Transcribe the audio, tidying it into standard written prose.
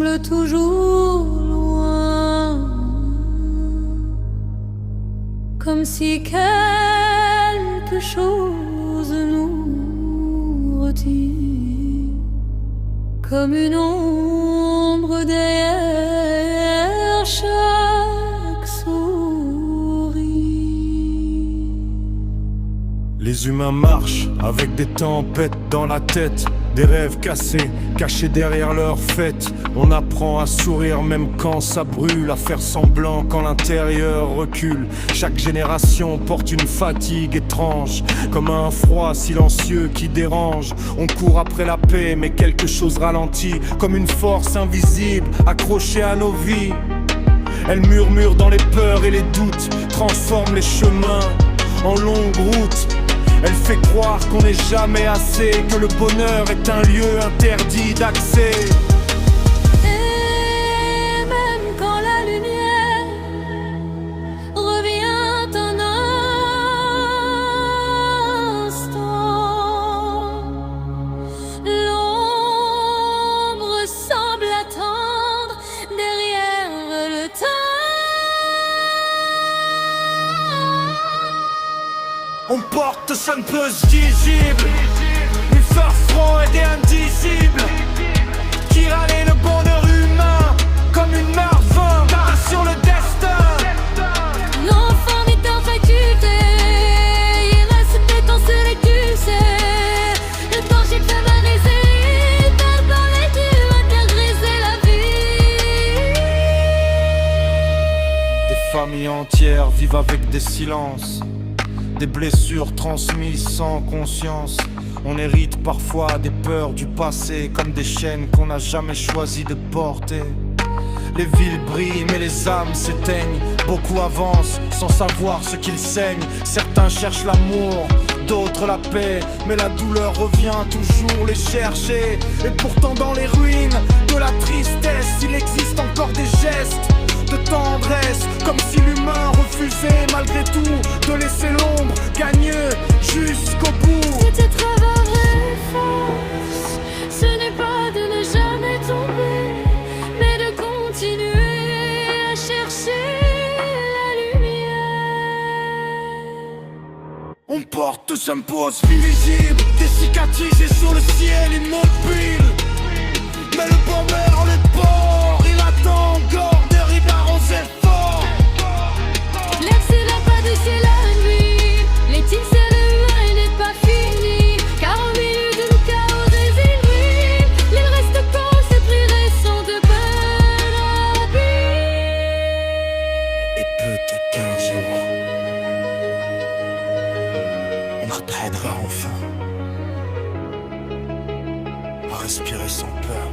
semble toujours loin, comme si quelque chose nous retient, comme une ombre derrière chaque sourire. Les humains marchent avec des tempêtes dans la tête, des rêves cassés, cachés derrière leurs fêtes. On apprend à sourire même quand ça brûle, à faire semblant quand l'intérieur recule. Chaque génération porte une fatigue étrange, comme un froid silencieux qui dérange. On court après la paix mais quelque chose ralentit, comme une force invisible accrochée à nos vies. Elle murmure dans les peurs et les doutes, transforme les chemins en longues routes. Elle fait croire qu'on n'est jamais assez, que le bonheur est un lieu interdit d'accès. Et même quand la lumière revient un instant, l'ombre semble attendre derrière le temps. On porte ça ne peut se visible, une fleur froide et indicible, qui râlait le bonheur humain comme une marvin sur le destin. L'enfant n'est en faculté, il reste détensé et tu sais. Le danger de favoriser, perdant les dieux, intégrer la vie. Des familles entières vivent avec des silences, des blessures transmises sans conscience. On hérite parfois des peurs du passé, comme des chaînes qu'on n'a jamais choisi de porter. Les villes brillent mais les âmes s'éteignent. Beaucoup avancent sans savoir ce qu'ils saignent. Certains cherchent l'amour, d'autres la paix, mais la douleur revient toujours les chercher. Et pourtant dans les ruines de la tristesse, il existe encore des gestes de tendresse, comme si l'humain refusait malgré tout de laisser l'ombre gagner jusqu'au bout. C'est être la vraie force, ce n'est pas de ne jamais tomber, mais de continuer à chercher la lumière. On porte tous un poste invisible, des cicatrices sur le ciel immobile. Mais le bonheur, le port, il attend encore derrière aux efforts. L'air c'est la pas de c'est la nuit, les tirs c'est le humain n'est pas fini, car au milieu du chaos des îles brillent, il reste qu'aux ces plus récents de belles habits. Et peut-être qu'un jour on apprendra enfin à respirer sans peur.